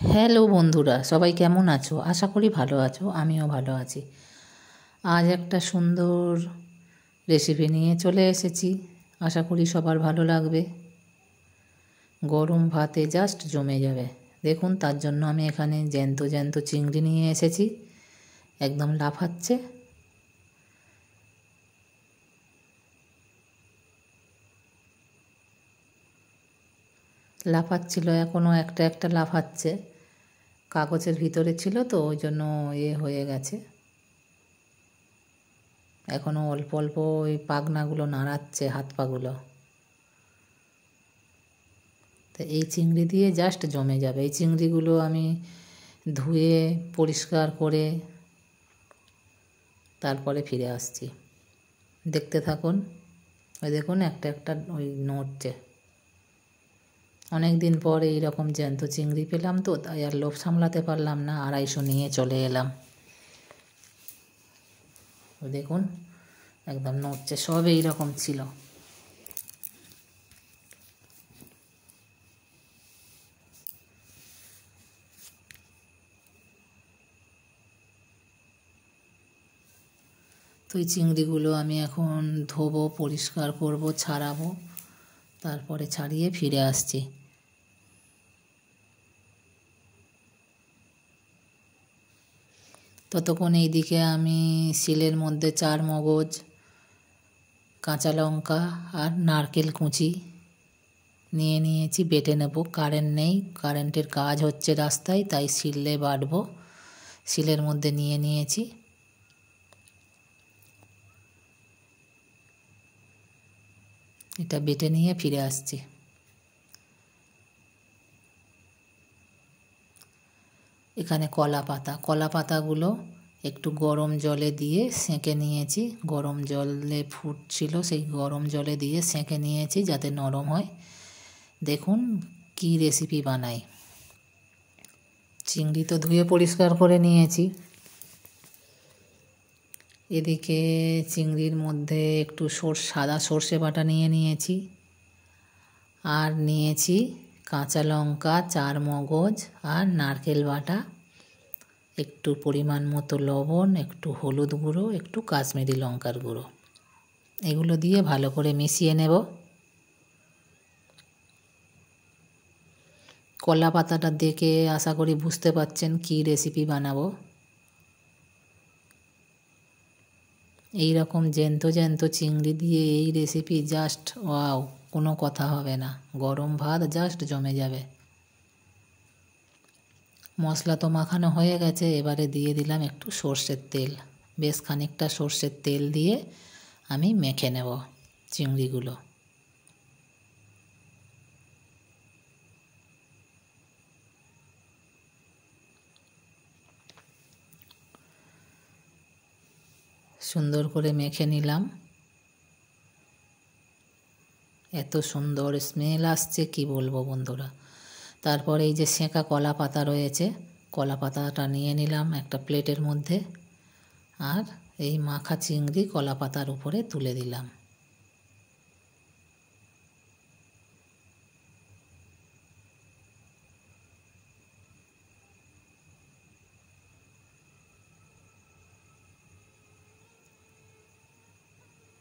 Hello বন্ধুরা, সবাই কেমন আছো? আশা করি ভালো আছো, আমিও ভালো আছি। আজ একটা সুন্দর রেসিপি নিয়ে চলে এসেছি, আশা করি সবার ভালো লাগবে। গরম ভাতে জাস্ট জমে যাবে। দেখুন, তার জন্য আমি এখানে জ্যান্ত জ্যান্ত চিংড়ি নিয়ে এসেছি, একদম লাফাচ্ছে। লাফাচ্ছিল, এখনও একটা একটা লাফাচ্ছে। কাগজের ভিতরে ছিল তো, ওই জন্য হয়ে গেছে। এখনও অল্প অল্প ওই পাখনাগুলো নাড়াচ্ছে, হাত পাগুলো। তো এই চিংড়ি দিয়ে জাস্ট জমে যাবে। এই চিংড়িগুলো আমি ধুয়ে পরিষ্কার করে তারপরে ফিরে আসছি। দেখতে থাকুন। ওই দেখুন, একটা একটা ওই নড়ছে। অনেক দিন পর এইরকম জ্যান্ত চিংড়ি পেলাম, তো তাই আর লোভ সামলাতে পারলাম না, 250 নিয়ে চলে এলাম। ওই দেখুন, একদম নড়ছে। সব এইরকম ছিল। তো এই চিংড়িগুলো আমি এখন ধোবো, পরিষ্কার করব, ছাড়াবো, তারপরে ছাড়িয়ে ফিরে আসছি। ততক্ষণ এইদিকে আমি শিলের মধ্যে 4 মগজ, কাঁচা লঙ্কা আর নারকেল কুচি নিয়ে নিয়েছি, বেটে নেব। কারেন্ট নেই, কারেন্টের কাজ হচ্ছে রাস্তায়, তাই শিলে বাটবো। শিলের মধ্যে নিয়ে নিয়েছি। এটা বেটে নিয়ে ফিরে আসছি। এখানে কলা পাতাগুলো একটু গরম জলে দিয়ে সেঁকে নিয়েছি। গরম জলে ফুটছিল, সেই গরম জলে দিয়ে সেঁকে নিয়েছি যাতে নরম হয়। দেখুন কি রেসিপি বানাই। চিংড়ি তো ধুয়ে পরিষ্কার করে নিয়েছি। এদিকে চিংড়ির মধ্যে একটু সাদা সর্ষে বাটা নিয়ে নিয়েছি, আর নিয়েছি কাঁচা লঙ্কা, 4 মগজ আর নারকেল বাটা, একটু পরিমাণ মতো লবণ, একটু হলুদ গুঁড়ো, একটু কাশ্মীরি লঙ্কার গুঁড়ো। এগুলো দিয়ে ভালো করে মিশিয়ে নেব। কলা পাতাটা দেখে আশা করি বুঝতে পারছেন কি রেসিপি বানাবো। এই রকম জ্যান্ত জ্যান্ত চিংড়ি দিয়ে এই রেসিপি জাস্ট ওয়াও, কোনো কথা হবে না। গরম ভাত জাস্ট জমে যাবে। মশলা তো মাখানো হয়ে গেছে, এবারে দিয়ে দিলাম একটু সর্ষের তেল। বেশ খানিকটা সর্ষের তেল দিয়ে আমি মেখে নেব চিংড়িগুলো। সুন্দর করে মেখে নিলাম। এত সুন্দর স্মেল আসছে কি বলবো বন্ধুরা। তারপরে এই যে সেঁকা কলা পাতা রয়েছে, কলা পাতাটা নিয়ে নিলাম একটা প্লেটের মধ্যে, আর এই মাখা চিংড়ি কলা পাতার উপরে তুলে দিলাম।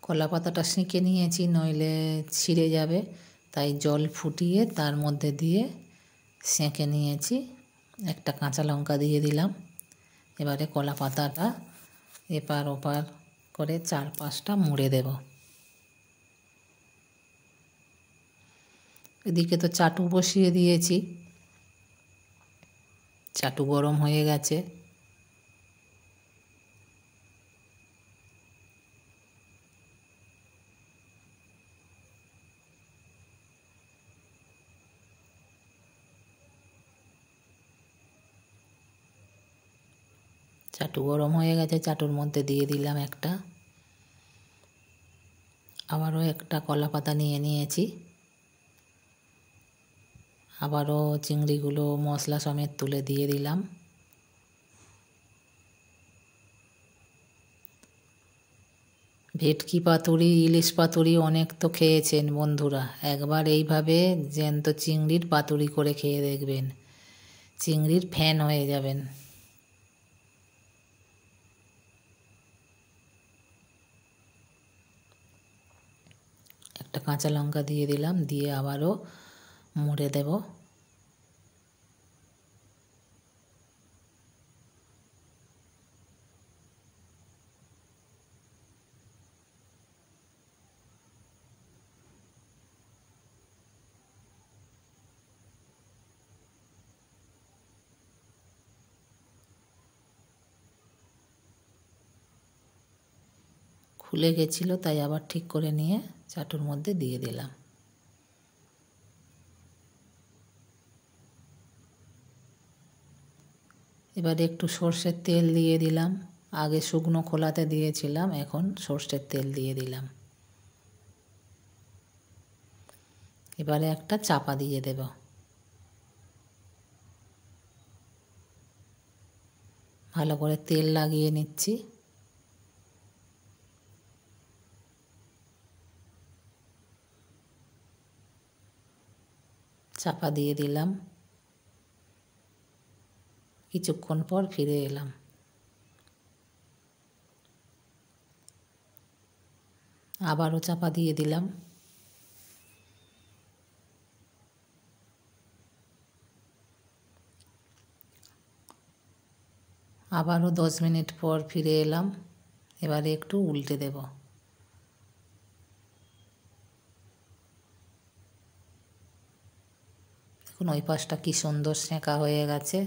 কলা পাতাটা সেঁকে নিয়েছি, নইলে ছিঁড়ে যাবে, তাই জল ফুটিয়ে তার মধ্যে দিয়ে সেঁকে নিয়েছি। একটা কাঁচা লঙ্কা দিয়ে দিলাম। এবারে কলা পাতাটা এপার ওপার করে 4-5টা মুড়ে দেব। এদিকে তো চাটু বসিয়ে দিয়েছি, চাটু গরম হয়ে গেছে। চাটু গরম হয়ে গেছে, চাটুর মধ্যে দিয়ে দিলাম একটা, আবারও একটা কলা পাতা নিয়ে নিয়েছি। আবারও চিংড়িগুলো মশলা সমেত তুলে দিয়ে দিলাম। ভেটকি পাতুরি, ইলিশ পাতুরি অনেক তো খেয়েছেন বন্ধুরা, একবার এইভাবে জ্যান্ত চিংড়ির পাতুরি করে খেয়ে দেখবেন। চিংড়ির ফ্যান হয়ে যাবেন। একটা কাঁচা লঙ্কা দিয়ে দিলাম, দিয়ে আবারও মুড়ে দেব। খুলে গেছিলো, তাই আবার ঠিক করে নিয়ে চাটুর মধ্যে দিয়ে দিলাম। এবারে একটু সর্ষের তেল দিয়ে দিলাম। আগে শুকনো খোলাতে দিয়েছিলাম, এখন সর্ষের তেল দিয়ে দিলাম। এবারে একটা চাপা দিয়ে দেব। ভালো করে তেল লাগিয়ে নিচ্ছি। চাপা দিয়ে দিলাম। কিছুক্ষণ পর ফিরে এলাম। আবারও চাপা দিয়ে দিলাম। আবারও 10 মিনিট পর ফিরে এলাম। এবারে একটু উল্টে দেব। দেখুন ওই পাশটা কি সুন্দর সেঁকা হয়ে গেছে।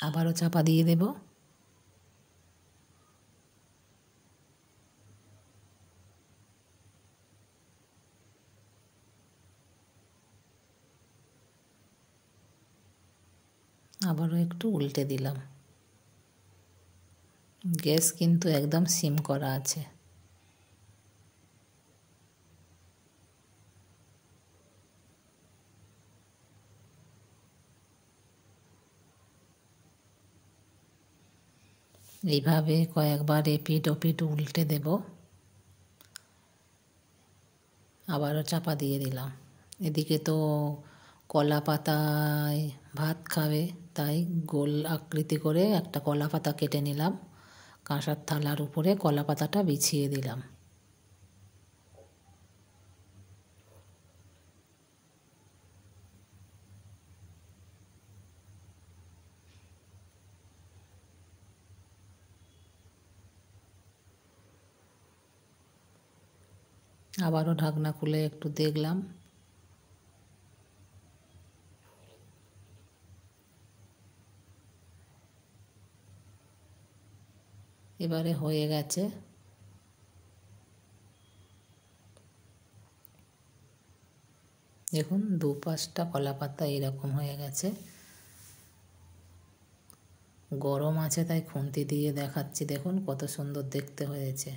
আবারও চাপা দিয়ে দেব। আবারও একটু উল্টে দিলাম। গ্যাস কিন্তু একদম সিম করা আছে। এইভাবে কয়েকবার এপিঠ ওপিঠ উল্টে দেব। আবারও চাপা দিয়ে দিলাম। এদিকে তো কলা পাতায় ভাত খাবে, তাই গোল আকৃতি করে একটা কলা পাতা কেটে নিলাম। কাঁসার থালার উপরে কলা পাতাটা বিছিয়ে দিলাম। আবারও ঢাকনা খুলে একটু দেখলাম। এবারে হয়ে গেছে। দেখুন 2-5টা কলা পাতা এরকম হয়ে গেছে। গরম আছে তাই খুন্তি দিয়ে দেখাচ্ছি, দেখুন কত সুন্দর দেখতে হয়েছে।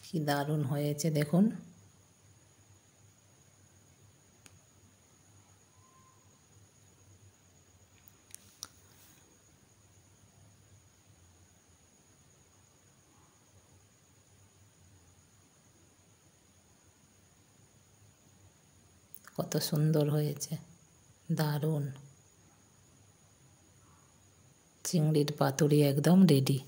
কি দারুণ হয়েছে দেখুন। কত সুন্দর হয়েছে, দারুণ। চিংড়ির পাতুরি একদম রেডি।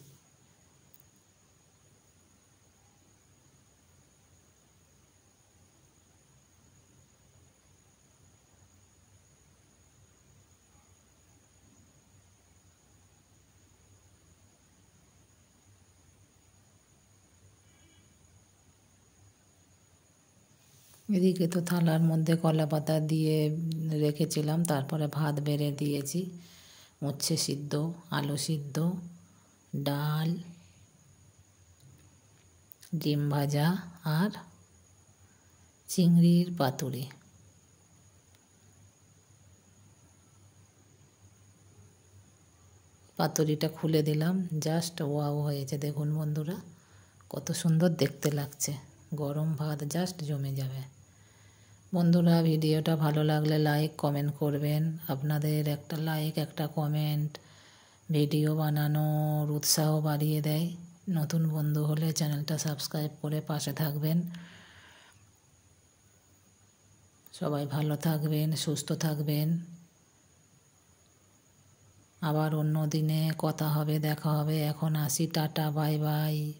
এদিকে তো থালার মধ্যে কলা পাতা দিয়ে রেখেছিলাম, তারপরে ভাত বেড়ে দিয়েছি, উচ্ছে সিদ্ধ, আলু সিদ্ধ, ডাল, ডিম ভাজা আর চিংড়ির পাতুরি। পাতুরিটা খুলে দিলাম, জাস্ট ওয়াও হয়েছে। দেখুন বন্ধুরা, কত সুন্দর দেখতে লাগছে। গরম ভাত জাস্ট জমে যাবে। বন্ধুরা, ভিডিওটা ভালো লাগলে লাইক কমেন্ট করবেন। আপনাদের একটা লাইক একটা কমেন্ট ভিডিও বানানোর উৎসাহ বাড়িয়ে দেয়। নতুন বন্ধু হলে চ্যানেলটা সাবস্ক্রাইব করে পাশে থাকবেন। সবাই ভালো থাকবেন, সুস্থ থাকবেন। আবার অন্য দিনে কথা হবে, দেখা হবে। এখন আসি, টাটা, বাই বাই।